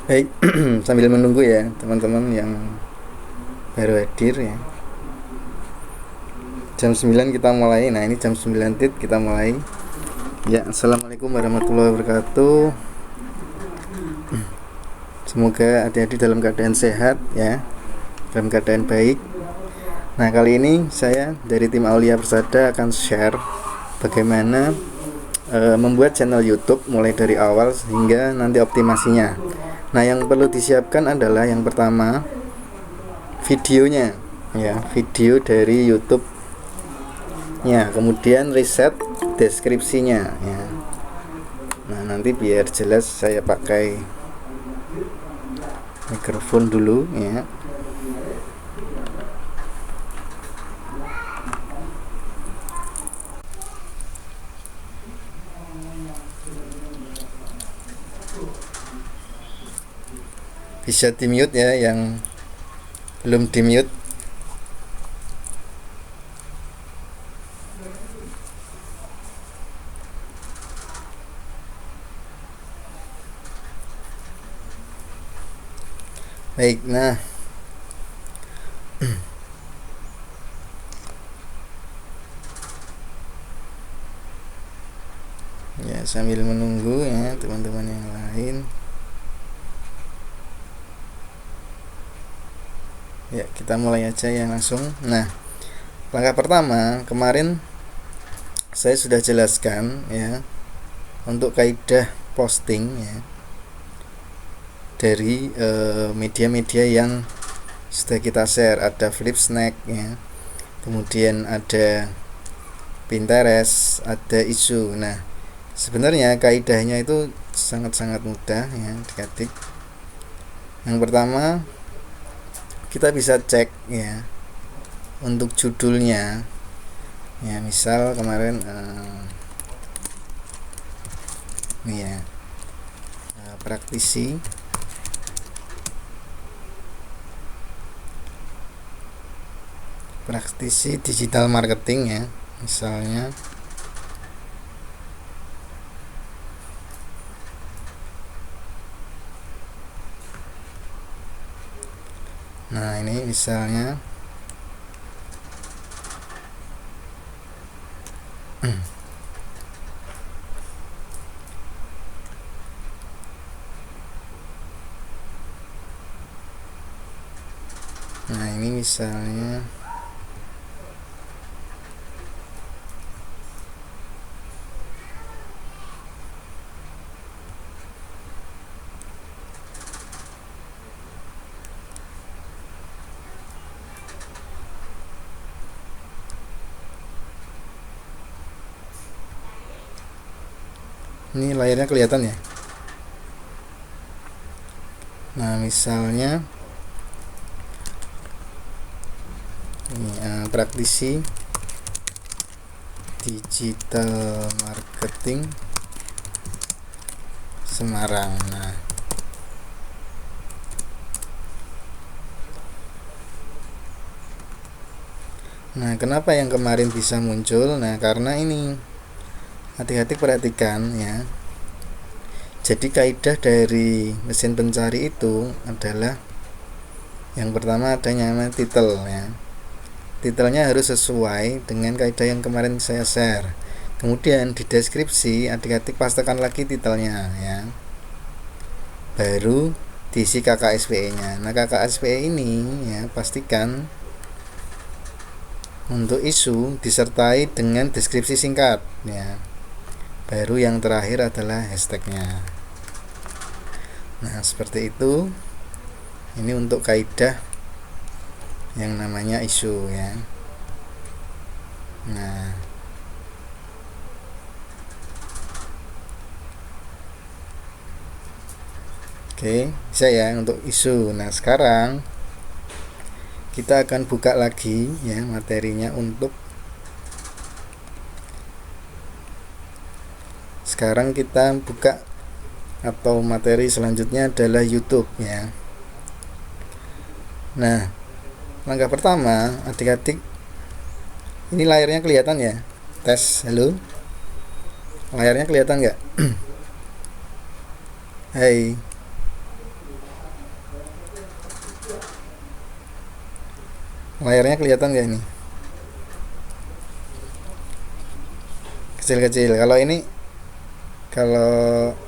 Baik, sambil menunggu ya teman-teman yang baru hadir ya. Jam 9 kita mulai. Nah, ini jam 9 kita mulai. Ya, assalamualaikum warahmatullahi wabarakatuh. Semoga adik-adik dalam keadaan sehat ya, dalam keadaan baik. Nah, kali ini saya dari tim Aulia Persada akan share bagaimana membuat channel YouTube mulai dari awal hingga nanti optimasinya. Nah, yang perlu disiapkan adalah yang pertama videonya ya, video dari YouTube-nya, kemudian riset deskripsinya ya. Nah, nanti biar jelas saya pakai mikrofon dulu ya. Bisa di mute ya yang belum di mute. Baik, nah ya sambil menunggu ya teman-teman yang lain. Ya, kita mulai aja ya langsung. Nah, langkah pertama kemarin saya sudah jelaskan ya untuk kaidah posting ya dari media-media yang sudah kita share. Ada Flipsnack ya, kemudian ada Pinterest, ada isu. Nah, sebenarnya kaidahnya itu sangat-sangat mudah ya adik-adik. Yang pertama kita bisa cek ya untuk judulnya ya, misal kemarin nih ya, praktisi digital marketing ya misalnya. Nah, ini misalnya Nah ini misalnya ini layarnya kelihatan ya. Nah misalnya ini praktisi digital marketing Semarang. Nah kenapa yang kemarin bisa muncul? Nah karena ini hati-hati perhatikan ya. Jadi kaidah dari mesin pencari itu adalah yang pertama ada yang namanya title ya. Titelnya harus sesuai dengan kaidah yang kemarin saya share. Kemudian di deskripsi adik-adik pastikan lagi titelnya ya. Baru diisi KKSPE-nya. Nah KKSPE ini ya pastikan untuk isu disertai dengan deskripsi singkat ya. Baru yang terakhir adalah hashtagnya. Nah seperti itu. Ini untuk kaidah yang namanya isu ya. Nah oke, bisa ya untuk isu. Nah sekarang kita akan buka lagi ya materinya. Untuk sekarang kita buka atau materi selanjutnya adalah YouTube ya. Nah langkah pertama adik-adik, ini layarnya kelihatan ya. Tes, halo, layarnya kelihatan nggak? Hai, layarnya kelihatan nggak ini? Kecil-kecil. Kalau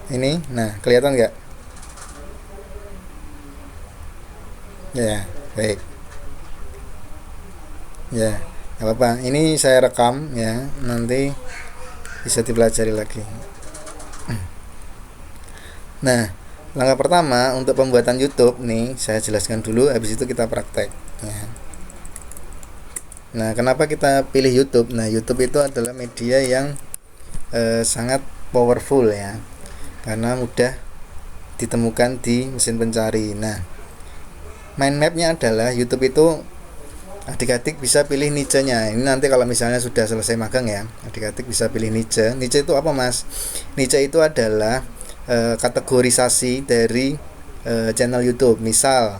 ini, nah kelihatan nggak? Ya, baik. Ya, nggak apa-apa. Ini saya rekam ya, nanti bisa dipelajari lagi. Nah, langkah pertama untuk pembuatan YouTube nih saya jelaskan dulu, habis itu kita praktek ya. Nah, kenapa kita pilih YouTube? Nah, YouTube itu adalah media yang sangat powerful ya, karena mudah ditemukan di mesin pencari. Nah, mind mapnya adalah YouTube itu adik-adik bisa pilih niche-nya. Ini nanti kalau misalnya sudah selesai magang ya, adik-adik bisa pilih niche. Niche itu apa mas? Niche itu adalah kategorisasi dari channel YouTube. Misal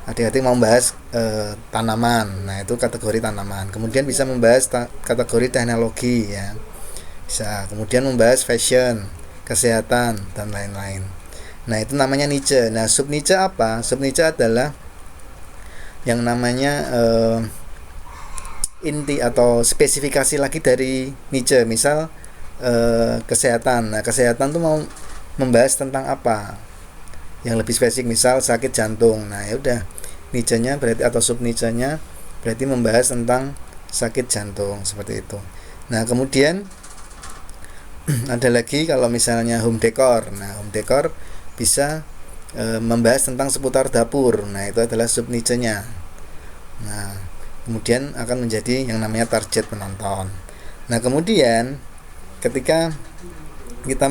adik-adik mau membahas tanaman, nah itu kategori tanaman. Kemudian bisa membahas kategori teknologi ya, bisa. Kemudian membahas fashion, kesehatan dan lain-lain. Nah itu namanya niche. Nah sub niche apa? Sub niche adalah yang namanya inti atau spesifikasi lagi dari niche. Misal kesehatan. Nah kesehatan tuh mau membahas tentang apa? Yang lebih spesifik, misal sakit jantung. Nah ya udah, niche-nya berarti atau sub niche-nya berarti membahas tentang sakit jantung, seperti itu. Nah kemudian ada lagi kalau misalnya home decor. Nah home decor bisa membahas tentang seputar dapur. Nah itu adalah sub niche-nya. Nah kemudian akan menjadi yang namanya target penonton. Nah kemudian ketika kita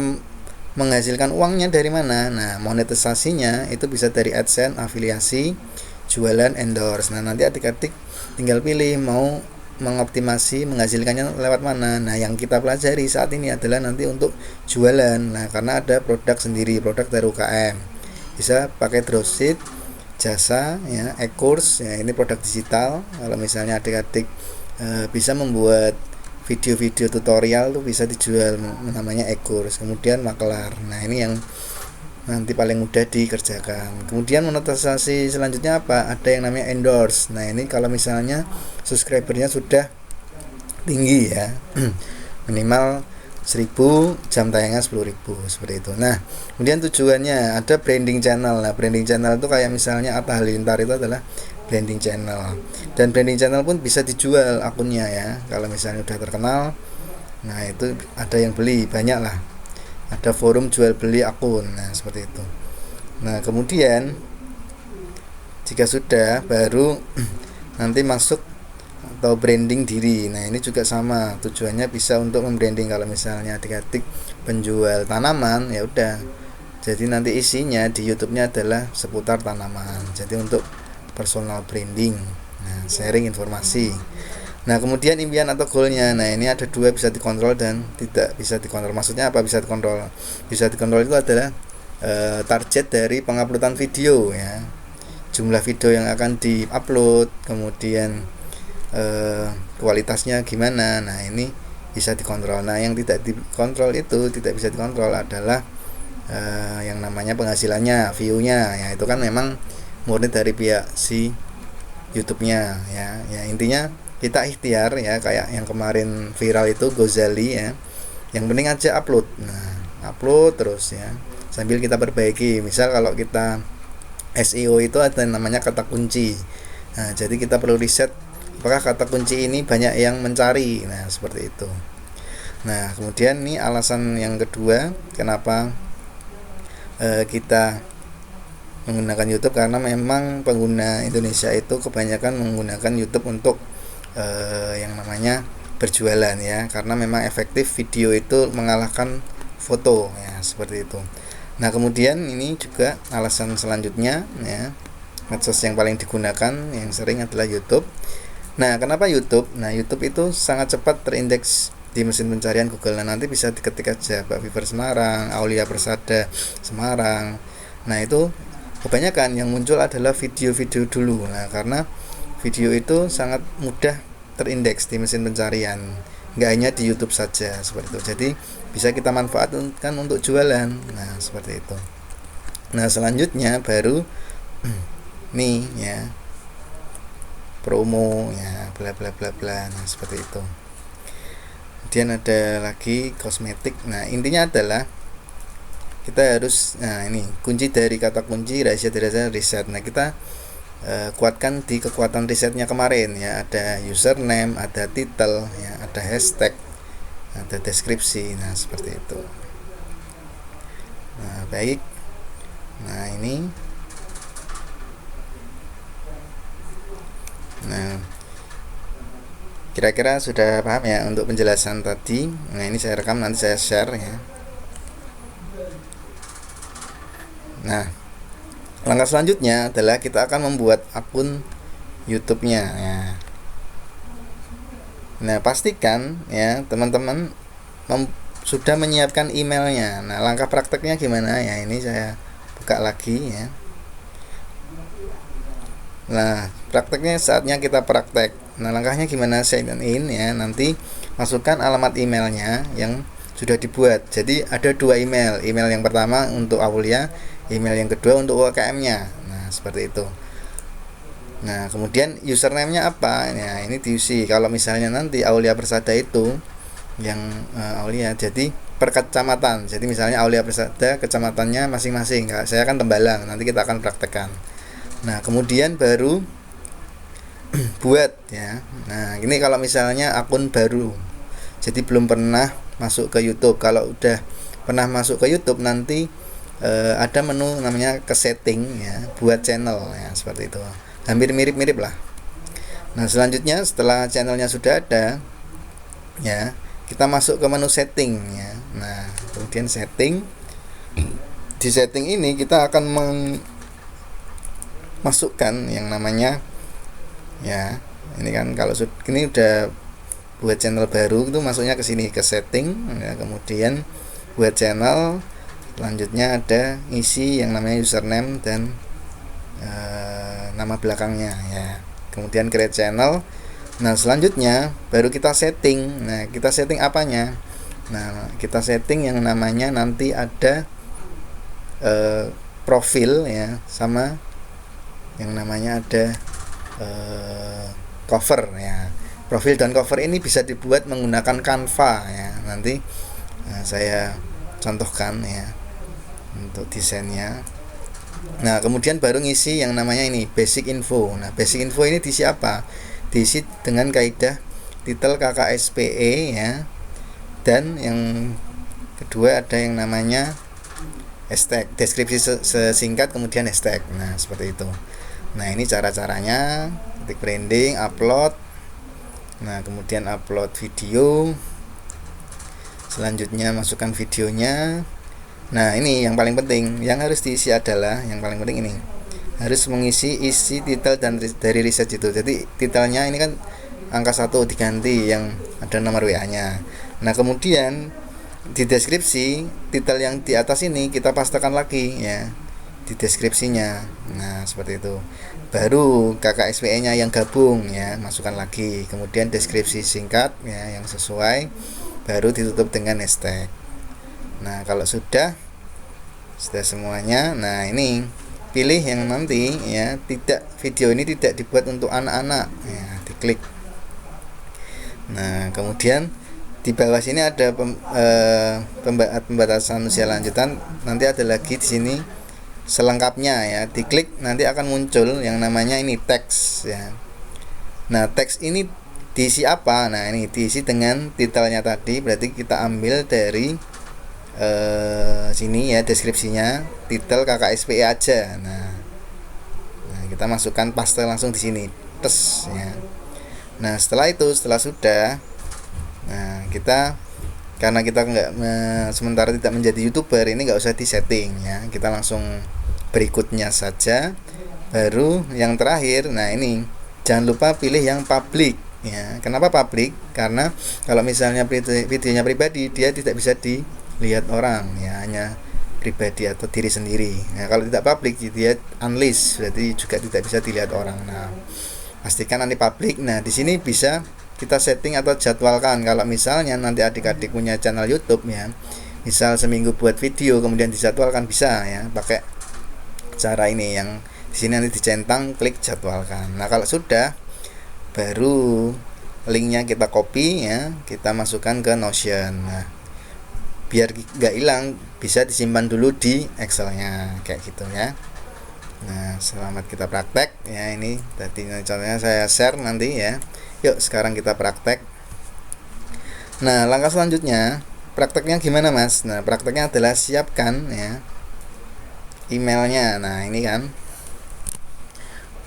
menghasilkan uangnya dari mana? Nah monetisasinya itu bisa dari AdSense, afiliasi, jualan, endorse. Nah nanti adik-adik tinggal pilih mau mengoptimasi menghasilkannya lewat mana. Nah yang kita pelajari saat ini adalah nanti untuk jualan. Nah karena ada produk sendiri, produk dari UKM, bisa pakai dropship, jasa ya, e-course ya, ini produk digital. Kalau misalnya adik-adik bisa membuat video-video tutorial tuh bisa dijual, namanya e-course. Kemudian makelar. Nah ini yang nanti paling mudah dikerjakan. Kemudian monetisasi selanjutnya apa? Ada yang namanya endorse. Nah ini kalau misalnya subscribernya sudah tinggi ya. minimal 1000, jam tayangnya 10.000 seperti itu. Nah, kemudian tujuannya ada branding channel. Nah, branding channel itu kayak misalnya Atta Halilintar itu adalah branding channel. Dan branding channel pun bisa dijual akunnya ya. Kalau misalnya udah terkenal, nah itu ada yang beli, banyak lah. Ada forum jual beli akun. Nah, seperti itu. Nah, kemudian jika sudah baru nanti masuk atau branding diri. Nah, ini juga sama, tujuannya bisa untuk membranding. Kalau misalnya adik-adik penjual tanaman, ya udah. Jadi nanti isinya di YouTube-nya adalah seputar tanaman. Jadi untuk personal branding. Nah, sharing informasi. Nah, kemudian impian atau goalnya. Nah, ini ada dua, bisa dikontrol dan tidak bisa dikontrol. Maksudnya apa bisa dikontrol? Bisa dikontrol itu adalah target dari penguploadan video ya. Jumlah video yang akan diupload, kemudian kualitasnya gimana. Nah, ini bisa dikontrol. Nah, yang tidak dikontrol itu tidak bisa dikontrol adalah yang namanya penghasilannya, view-nya. Ya, itu kan memang murni dari pihak si YouTube-nya ya. Ya, intinya kita ikhtiar ya, kayak yang kemarin viral itu Gozali ya. Yang penting aja upload. Nah, upload terus ya. Sambil kita perbaiki. Misal kalau kita SEO itu ada namanya kata kunci. Nah, jadi kita perlu riset apakah kata kunci ini banyak yang mencari. Nah, seperti itu. Nah, kemudian ini alasan yang kedua kenapa kita menggunakan YouTube, karena memang pengguna Indonesia itu kebanyakan menggunakan YouTube untuk yang namanya berjualan ya, karena memang efektif, video itu mengalahkan foto ya, seperti itu. Nah, kemudian ini juga alasan selanjutnya ya, medsos yang paling digunakan yang sering adalah YouTube. Nah, kenapa YouTube? Nah, YouTube itu sangat cepat terindeks di mesin pencarian Google. Nah, nanti bisa diketik aja Mbak Viver Semarang, Aulia Persada Semarang. Nah, itu kebanyakan yang muncul adalah video-video dulu. Nah, karena video itu sangat mudah terindeks di mesin pencarian, nggak hanya di YouTube saja seperti itu. Jadi bisa kita manfaatkan untuk jualan. Nah, seperti itu. Nah, selanjutnya baru nih ya, promo ya, bla bla bla bla. Nah, seperti itu. Kemudian ada lagi kosmetik. Nah, intinya adalah kita harus, nah ini kunci dari kata kunci, rahasia dari riset. Nah, kita kuatkan di kekuatan risetnya kemarin ya, ada username, ada title ya, ada hashtag, ada deskripsi. Nah, seperti itu. Nah, baik. Nah, ini nah, kira-kira sudah paham ya untuk penjelasan tadi. Nah, ini saya rekam, nanti saya share ya. Nah, langkah selanjutnya adalah kita akan membuat akun YouTube-nya ya. Nah, pastikan ya teman-teman sudah menyiapkan emailnya. Nah, langkah prakteknya gimana ya, ini saya buka lagi ya. Nah, prakteknya saatnya kita praktek. Nah, langkahnya gimana, sign in ya. Nanti masukkan alamat emailnya yang sudah dibuat. Jadi ada dua email. Email yang pertama untuk Aulia, email yang kedua untuk UKM-nya. Nah, seperti itu. Nah, kemudian username-nya apa? Nah, ini diisi. Kalau misalnya nanti Aulia Persada itu yang Aulia, jadi per kecamatan. Jadi misalnya Aulia Persada kecamatannya masing-masing. Saya kan Tembalang. Nanti kita akan praktekkan. Nah, kemudian baru buat ya. Nah, ini kalau misalnya akun baru, jadi belum pernah masuk ke YouTube. Kalau udah pernah masuk ke YouTube, nanti ada menu namanya ke setting ya, buat channel ya, seperti itu. Hampir mirip-mirip lah. Nah, selanjutnya setelah channelnya sudah ada ya, kita masuk ke menu setting ya. Nah, kemudian setting. Di setting ini kita akan masukkan yang namanya ya, ini kan kalau ini udah buat channel baru itu masuknya ke sini, ke setting ya, kemudian buat channel. Selanjutnya ada isi yang namanya username dan nama belakangnya ya, kemudian create channel. Nah, selanjutnya baru kita setting. Nah, kita setting apanya? Nah, kita setting yang namanya nanti ada profil ya, sama yang namanya ada cover ya. Profil dan cover ini bisa dibuat menggunakan Canva ya. Nanti saya contohkan ya untuk desainnya. Nah, kemudian baru ngisi yang namanya ini basic info. Nah, basic info ini diisi apa? Diisi dengan kaidah titel KKSPE ya. Dan yang kedua ada yang namanya hashtag, deskripsi sesingkat kemudian hashtag. Nah, seperti itu. Nah, ini cara-caranya. Ketik branding, upload. Nah, kemudian upload video. Selanjutnya masukkan videonya. Nah, ini yang paling penting. Yang harus diisi adalah yang paling penting ini. Harus mengisi isi titel dan dari research itu. Jadi titelnya ini kan angka 1 diganti yang ada nomor WA-nya. Nah, kemudian di deskripsi titel yang di atas ini kita pastekan lagi ya di deskripsinya. Nah, seperti itu. Baru KKSPE-nya yang gabung ya, masukkan lagi. Kemudian deskripsi singkat ya yang sesuai, baru ditutup dengan hashtag. Nah, kalau sudah semuanya, nah ini pilih yang nanti ya, tidak, video ini tidak dibuat untuk anak-anak ya, diklik. Nah, kemudian di bawah sini ada pembatasan usia lanjutan. Nanti ada lagi di sini selengkapnya ya, diklik nanti akan muncul yang namanya ini teks ya. Nah, teks ini diisi apa? Nah, ini diisi dengan titelnya tadi, berarti kita ambil dari sini ya, deskripsinya titel KKSPE aja. Nah, kita masukkan paste langsung di sini tes ya. Nah, setelah sudah, nah kita karena kita sementara tidak menjadi YouTuber, ini nggak usah disetting ya, kita langsung berikutnya saja. Baru yang terakhir, nah ini jangan lupa pilih yang public ya. Kenapa public? Karena kalau misalnya videonya pribadi, dia tidak bisa dilihat orang ya, hanya pribadi atau diri sendiri. Nah, kalau tidak public dia unlist, berarti juga tidak bisa dilihat orang. Nah, pastikan nanti public. Nah, di sini bisa kita setting atau jadwalkan. Kalau misalnya nanti adik-adik punya channel YouTube ya, misal seminggu buat video kemudian dijadwalkan, bisa ya pakai cara ini. Yang di sini nanti dicentang, klik jadwalkan. Nah, kalau sudah, baru linknya kita copy ya, kita masukkan ke Notion. Nah, biar nggak hilang, bisa disimpan dulu di Excelnya kayak gitu ya. Nah, selamat kita praktek ya. Ini tadi contohnya saya share nanti ya. Yuk sekarang kita praktek. Nah, langkah selanjutnya prakteknya gimana Mas? Nah, prakteknya adalah siapkan ya emailnya. Nah, ini kan.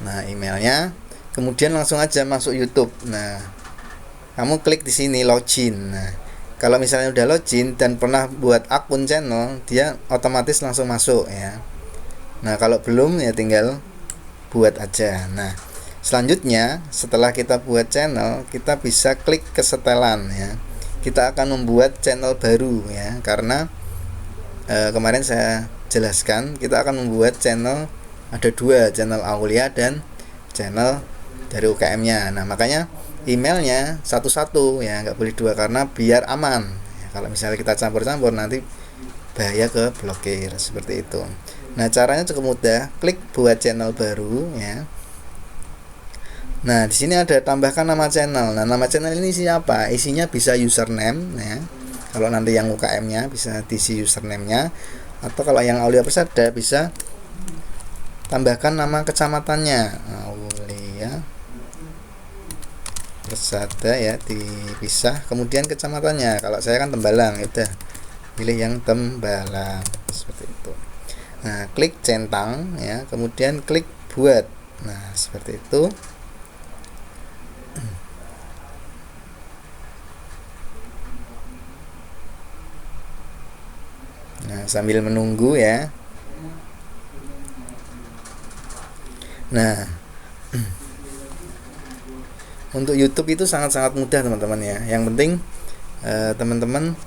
Nah, emailnya, kemudian langsung aja masuk YouTube. Nah, kamu klik di sini login. Nah, kalau misalnya udah login dan pernah buat akun channel, dia otomatis langsung masuk ya. Nah, kalau belum ya tinggal buat aja. Nah, selanjutnya setelah kita buat channel, kita bisa klik ke setelan ya. Kita akan membuat channel baru ya, karena kemarin saya jelaskan kita akan membuat channel, ada 2, channel Aulia dan channel dari UKM-nya. Nah, makanya emailnya satu-satu ya, nggak boleh 2 karena biar aman ya. Kalau misalnya kita campur-campur nanti bahaya ke blokir, seperti itu. Nah, caranya cukup mudah, klik buat channel baru ya. Nah, di sini ada tambahkan nama channel. Nah, nama channel ini siapa? Isinya bisa username ya. Kalau nanti yang UKM-nya bisa diisi username-nya, atau kalau yang Aulia Persada bisa tambahkan nama kecamatannya. Aulia Persada ya, dipisah, kemudian kecamatannya. Kalau saya kan Tembalang, ya udah pilih yang Tembalang seperti itu. Nah, klik centang ya, kemudian klik buat. Nah, seperti itu. Nah, sambil menunggu ya. Nah, untuk YouTube itu sangat-sangat mudah teman-teman ya. Yang penting teman-teman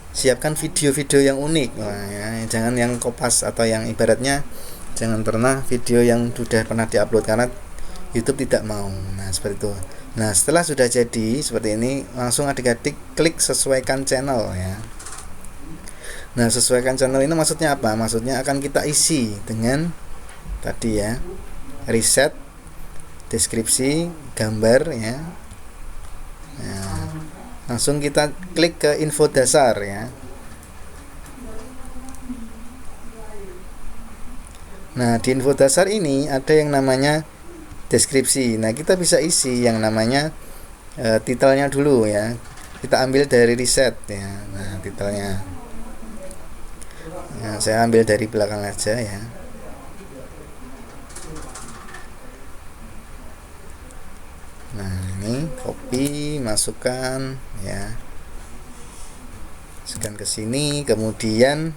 siapkan video-video yang unik. Nah, ya, jangan yang kopas atau yang ibaratnya jangan pernah video yang sudah pernah diupload, karena YouTube tidak mau. Nah, seperti itu. Nah, setelah sudah jadi seperti ini, langsung adik-adik klik sesuaikan channel ya. Nah, sesuaikan channel ini maksudnya apa? Maksudnya akan kita isi dengan tadi ya, riset, deskripsi, gambar ya. langsung kita klik ke info dasar ya. Nah, di info dasar ini ada yang namanya deskripsi. Nah, kita bisa isi yang namanya titelnya dulu ya. Kita ambil dari riset ya. Nah, titelnya. Nah, saya ambil dari belakang aja ya. Nah, ini copy, masukkan ya. Masukkan ke sini, kemudian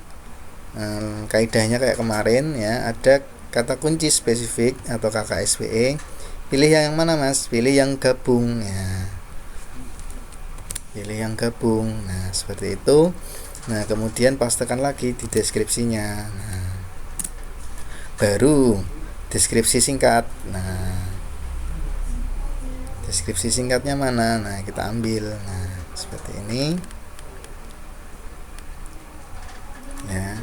kaidahnya kayak kemarin ya, ada kata kunci spesifik atau KKSPE. Pilih yang mana Mas? Pilih yang gabung ya. Pilih yang gabung. Nah, seperti itu. Nah, kemudian pastekan lagi di deskripsinya. Nah, baru deskripsi singkat. Nah, deskripsi singkatnya mana? Nah, kita ambil. Nah, seperti ini. Ya.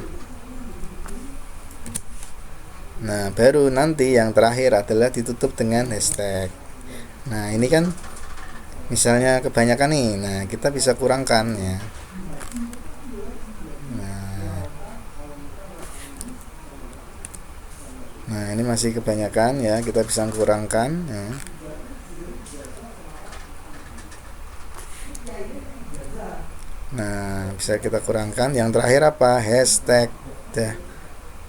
Nah, baru nanti yang terakhir adalah ditutup dengan hashtag. Nah, ini kan misalnya kebanyakan nih. Nah, kita bisa kurangkan ya. Nah, ini masih kebanyakan ya, kita bisa kurangkan ya. Nah, bisa kita kurangkan. Yang terakhir apa? Hashtag. Dah.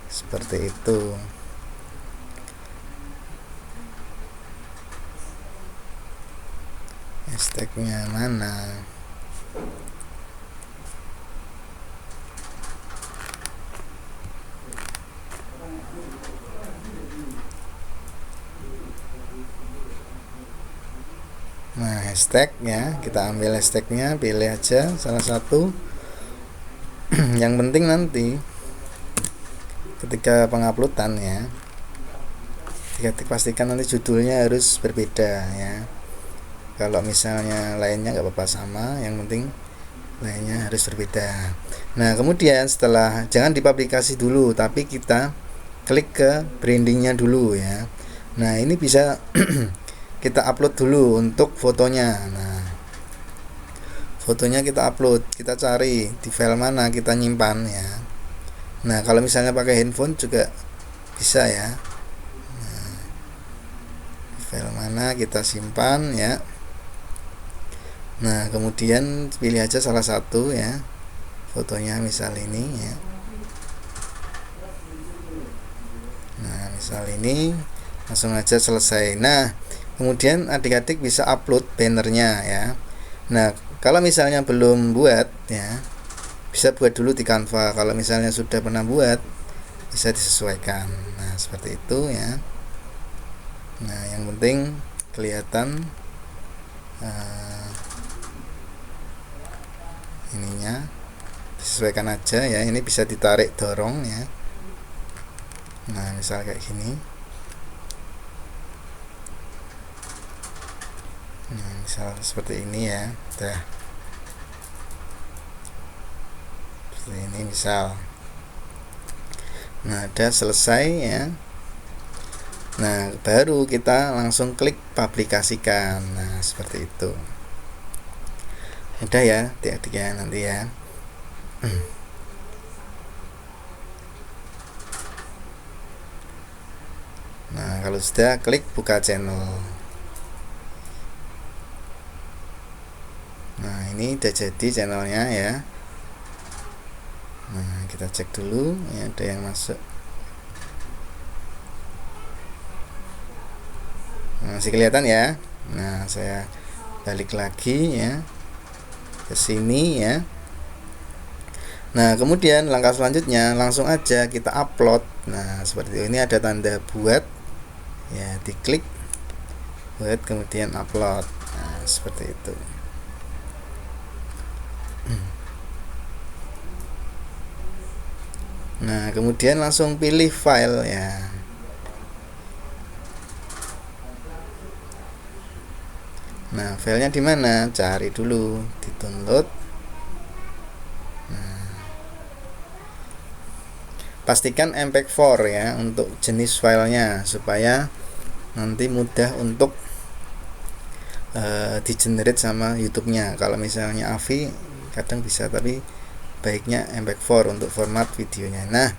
Seperti itu. Hashtagnya mana? Nah, hashtagnya kita ambil hashtagnya, pilih aja salah satu. Yang penting nanti ketika penguploadan ya, pastikan nanti judulnya harus berbeda ya. Kalau misalnya lainnya nggak apa-apa sama, yang penting lainnya harus berbeda. Nah, kemudian setelah, jangan dipublikasi dulu, tapi kita klik ke brandingnya dulu ya. Nah, ini bisa kita upload dulu untuk fotonya. Nah, fotonya kita upload, kita cari di file mana kita nyimpan ya. Nah, kalau misalnya pakai handphone juga bisa ya. Nah, file mana kita simpan ya. Nah, kemudian pilih aja salah satu ya, fotonya misal ini ya. Nah, misal ini, langsung aja selesai. Nah, kemudian adik-adik bisa upload bannernya ya. Nah, kalau misalnya belum buat ya, bisa buat dulu di Canva. Kalau misalnya sudah pernah buat, bisa disesuaikan. Nah, seperti itu ya. Nah, yang penting kelihatan ininya, disesuaikan aja ya. Ini bisa ditarik dorong ya. Nah, misal kayak gini. Nah, misal seperti ini ya. Udah. Seperti ini misal. Nah, udah selesai ya. Nah, baru kita langsung klik publikasikan. Nah, seperti itu. Udah ya, adik-adik ya, nanti ya. Nah, kalau sudah, klik buka channel. Nah, ini udah jadi channelnya ya. Nah, kita cek dulu ya, ada yang masuk. Nah, masih kelihatan ya. Nah, saya balik lagi ya ke sini ya. Nah, kemudian langkah selanjutnya langsung aja kita upload. Nah, seperti ini ada tanda buat ya, diklik buat, kemudian upload. Nah, seperti itu. Nah, kemudian langsung pilih file ya. Nah, filenya di mana? Cari dulu, di download. Nah, pastikan MP4 ya untuk jenis filenya supaya nanti mudah untuk di generate sama YouTube-nya. Kalau misalnya AVI kadang bisa, tapi baiknya MP4 untuk format videonya. Nah,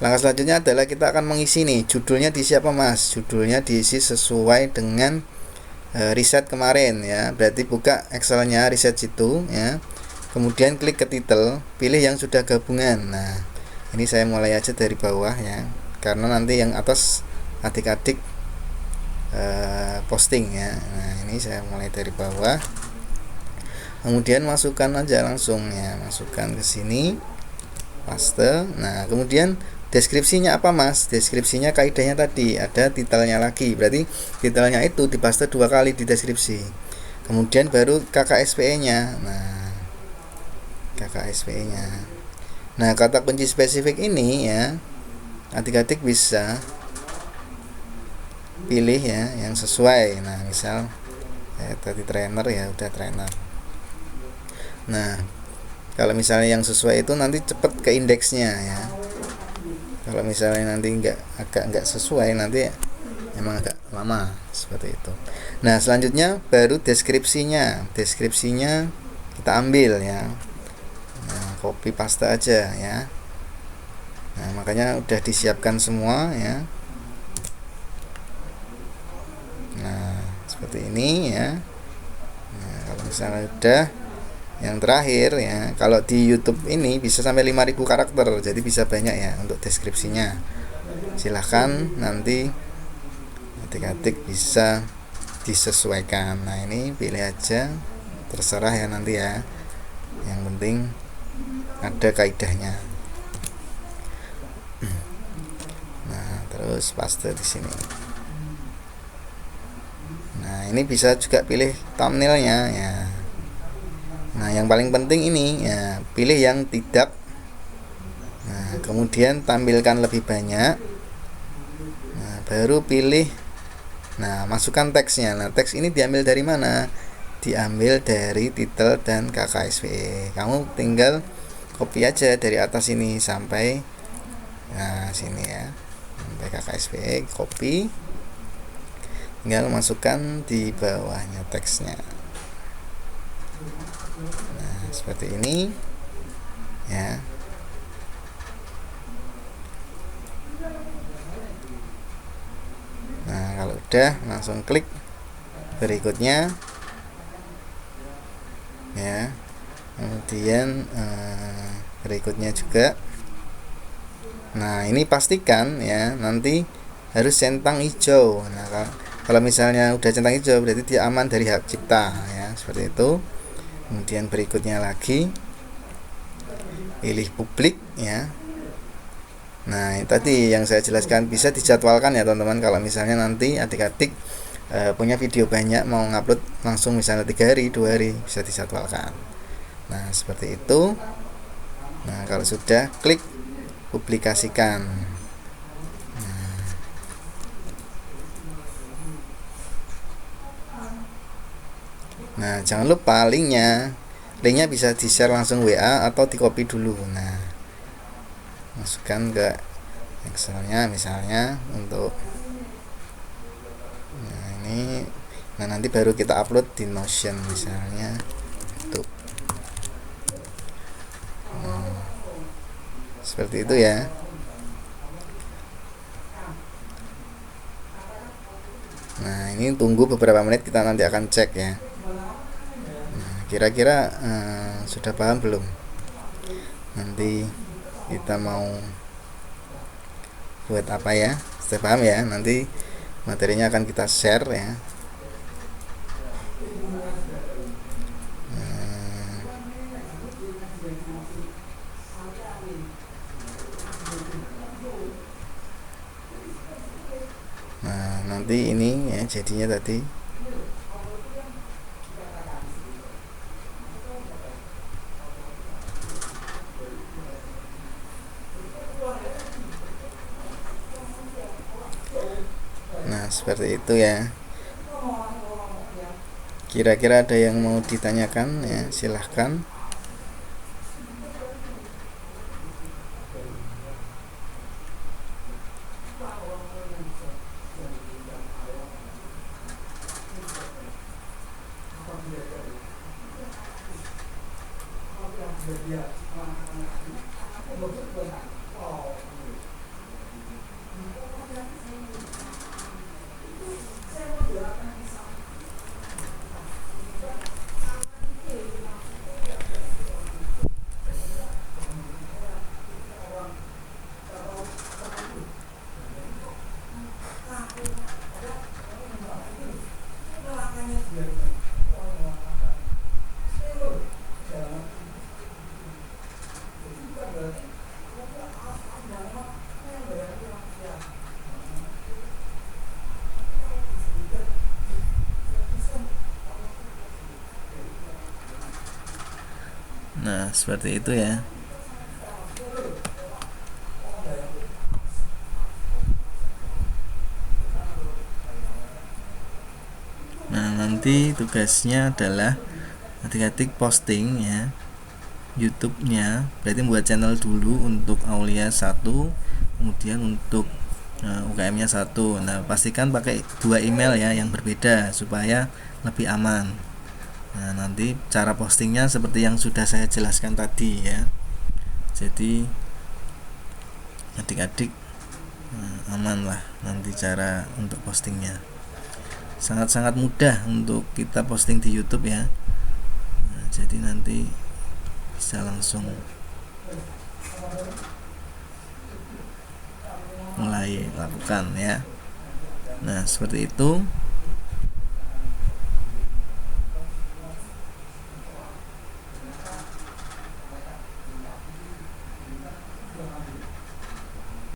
langkah selanjutnya adalah kita akan mengisi nih, judulnya diisi apa Mas? Judulnya diisi sesuai dengan riset kemarin ya. Berarti buka Excelnya riset situ ya. Kemudian klik ke title, pilih yang sudah gabungan. Nah, ini saya mulai aja dari bawah ya, karena nanti yang atas adik-adik posting ya. Nah, ini saya mulai dari bawah. Kemudian masukkan aja langsung ya, masukkan ke sini, paste. Nah, kemudian deskripsinya apa Mas? Deskripsinya kaidahnya tadi, ada titelnya lagi. Berarti titelnya itu dipaste 2 kali di deskripsi. Kemudian baru KKSPE-nya. Nah, KKSPE-nya. Nah, kata kunci spesifik ini ya, adik-adik bisa pilih ya yang sesuai. Nah, misal tadi trainer ya, udah trainer. Nah, kalau misalnya yang sesuai itu nanti cepet ke indeksnya ya. Kalau misalnya nanti agak nggak sesuai, nanti emang agak lama seperti itu. Nah, selanjutnya baru deskripsinya. Deskripsinya kita ambil ya. Nah, copy paste aja ya. Nah, makanya udah disiapkan semua ya. Nah, seperti ini ya. Nah, kalau misalnya udah, yang terakhir ya, kalau di YouTube ini bisa sampai 5000 karakter, jadi bisa banyak ya untuk deskripsinya. Silahkan nanti adik-adik bisa disesuaikan. Nah, ini pilih aja, terserah ya nanti ya. Yang penting ada kaidahnya. Nah, terus paste di sini. Nah, ini bisa juga pilih thumbnailnya ya. Nah, yang paling penting ini ya, pilih yang tidak. Nah, kemudian tampilkan lebih banyak. Nah, baru pilih. Nah, masukkan teksnya. Nah, teks ini diambil dari mana? Diambil dari titel dan KKSPE. Kamu tinggal copy aja dari atas ini sampai sini ya. Sampai KKSPE, copy. Tinggal masukkan di bawahnya teksnya. Nah, seperti ini ya. Nah, kalau udah langsung klik berikutnya ya. Kemudian berikutnya juga. Nah, ini pastikan ya, nanti harus centang hijau. Nah, kalau misalnya udah centang hijau berarti dia aman dari hak cipta ya, seperti itu. Kemudian berikutnya lagi pilih publik ya. Nah, tadi yang saya jelaskan bisa dijadwalkan ya teman-teman. Kalau misalnya nanti adik-adik punya video banyak, mau ngupload langsung misalnya 3 hari 2 hari, bisa dijadwalkan. Nah, seperti itu. Nah, kalau sudah, klik publikasikan. Nah, jangan lupa linknya bisa di share langsung WA atau di copy dulu. Nah, masukkan ke Excelnya misalnya untuk ini. Nah, nanti baru kita upload di Notion misalnya tuh. Seperti itu ya. Nah, ini tunggu beberapa menit, kita nanti akan cek ya. Nah, kira-kira sudah paham belum? Nanti kita mau buat apa ya? Sudah paham ya? Nanti materinya akan kita share ya. Nah, nanti ini ya jadinya tadi. Nah, seperti itu ya. Kira-kira ada yang mau ditanyakan ya, silahkan. Nah, seperti itu ya. Nah, nanti tugasnya adalah adik-adik posting ya YouTube-nya, berarti buat channel dulu untuk Aulia 1, kemudian untuk UKM-nya 1. Nah, pastikan pakai 2 email ya yang berbeda supaya lebih aman. Nah, nanti cara postingnya seperti yang sudah saya jelaskan tadi ya. Jadi adik-adik aman lah nanti cara untuk postingnya. Sangat-sangat mudah untuk kita posting di YouTube ya. Nah, jadi nanti bisa langsung mulai lakukan ya. Nah, seperti itu.